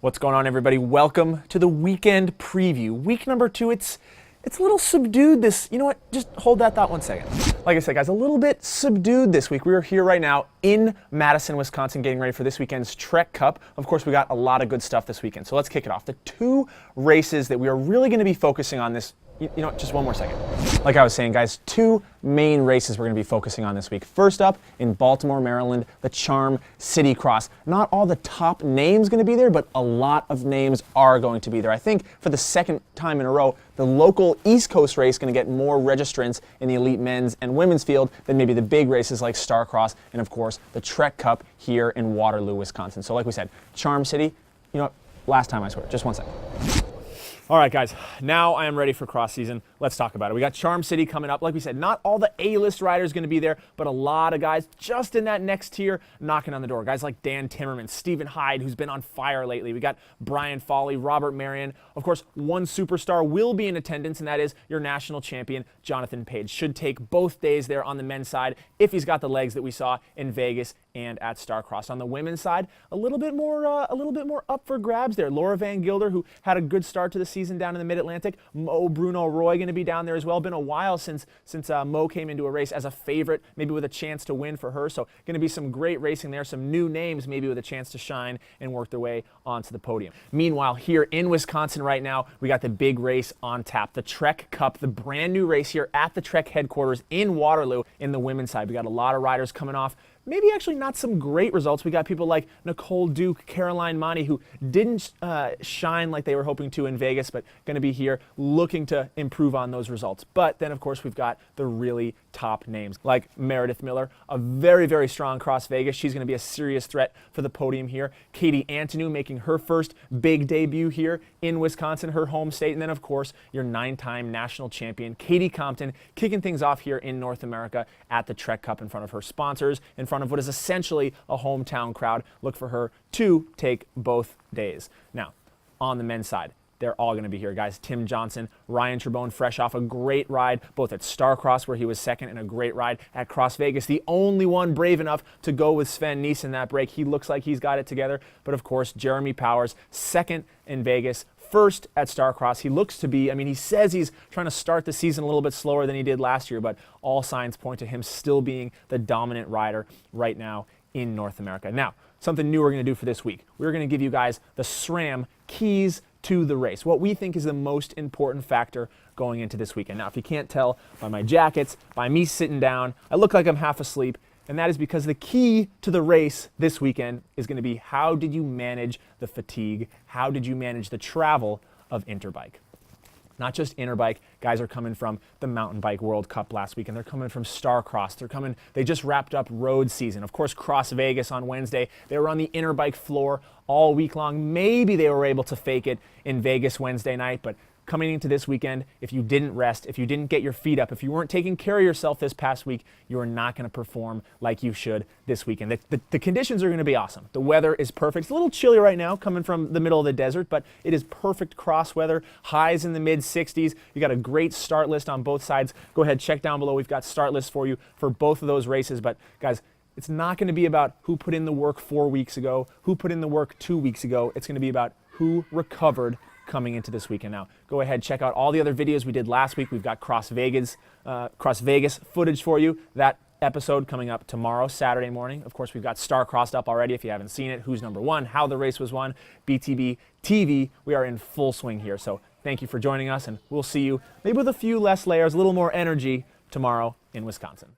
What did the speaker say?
What's going on, everybody? Welcome to the weekend preview. Week number 2, it's a little subdued this, you know what, just hold that thought one second. Like I said, guys, a little bit subdued this week. We are here right now in Madison, Wisconsin, getting ready for this weekend's Trek Cup. Of course, we got a lot of good stuff this weekend, so let's kick it off. The 2 races that we are really going to be focusing on this, you know, just one more second. Like I was saying, guys, 2 main races we're going to be focusing on this week. First up, in Baltimore, Maryland, the Charm City Cross. Not all the top names going to be there, but a lot of names are going to be there. I think for the second time in a row, the local East Coast race is going to get more registrants in the elite men's and women's field than maybe the big races like Star Cross and, of course, the Trek Cup here in Waterloo, Wisconsin. So like we said, Charm City, you know what, last time I swear, just one second. All right, guys, now I am ready for cross season. Let's talk about it. We got Charm City coming up. Like we said, not all the A-list riders going to be there, but a lot of guys just in that next tier knocking on the door. Guys like Dan Timmerman, Stephen Hyde, who's been on fire lately. We got Brian Foley, Robert Marion. Of course, one superstar will be in attendance, and that is your national champion, Jonathan Page. Should take both days there on the men's side if he's got the legs that we saw in Vegas and at Starcross. On the women's side, a little bit more up for grabs there. Laura Van Gilder, who had a good start to the season down in the Mid-Atlantic. Mo Bruno Roy going to be down there as well. Been a while since Mo came into a race as a favorite, maybe with a chance to win for her. So going to be some great racing there. Some new names maybe with a chance to shine and work their way onto the podium. Meanwhile, here in Wisconsin right now, we got the big race on tap. The Trek Cup, the brand new race here at the Trek headquarters in Waterloo in the women's side. We got a lot of riders coming off maybe actually not some great results. We got people like Nicole Duke, Caroline Monty, who didn't shine like they were hoping to in Vegas, but going to be here looking to improve on those results. But then, of course, we've got the really top names like Meredith Miller, a very, very strong Cross Vegas. She's going to be a serious threat for the podium here. Katie Antonou making her first big debut here in Wisconsin, her home state. And then, of course, your 9-time national champion, Katie Compton, kicking things off here in North America at the Trek Cup in front of her sponsors, in front of what is essentially a hometown crowd. Look for her to take both days. Now, on the men's side, they're all going to be here, guys. Tim Johnson, Ryan Trebone, fresh off a great ride, both at Starcross, where he was second, and a great ride at Cross Vegas. The only one brave enough to go with Sven Nys in that break. He looks like he's got it together. But, of course, Jeremy Powers, second in Vegas, first at Starcross. He looks to be, I mean, he says he's trying to start the season a little bit slower than he did last year, but all signs point to him still being the dominant rider right now in North America. Now, something new we're going to do for this week. We're going to give you guys the SRAM keys to the race, what we think is the most important factor going into this weekend. Now, if you can't tell by my jackets, by me sitting down, I look like I'm half asleep, and that is because the key to the race this weekend is going to be how did you manage the fatigue? How did you manage the travel of Interbike? Not just Interbike, guys are coming from the Mountain Bike World Cup last weekend. They're coming from Starcross. They just wrapped up road season. Of course, Cross Vegas on Wednesday. They were on the Interbike floor all week long. Maybe they were able to fake it in Vegas Wednesday night, but coming into this weekend, if you didn't rest, if you didn't get your feet up, if you weren't taking care of yourself this past week, you are not going to perform like you should this weekend. The conditions are going to be awesome. The weather is perfect. It's a little chilly right now coming from the middle of the desert, but it is perfect cross weather. Highs in the mid-60s. You got a great start list on both sides. Go ahead, check down below. We've got start lists for you for both of those races. But guys, it's not going to be about who put in the work 4 weeks ago, who put in the work 2 weeks ago. It's going to be about who recovered coming into this weekend. Now, go ahead, check out all the other videos we did last week. We've got Cross Vegas footage for you. That episode coming up tomorrow, Saturday morning. Of course, we've got Starcrossed up already. If you haven't seen it, who's number one, how the race was won, BTB TV. We are in full swing here. So thank you for joining us, and we'll see you maybe with a few less layers, a little more energy tomorrow in Wisconsin.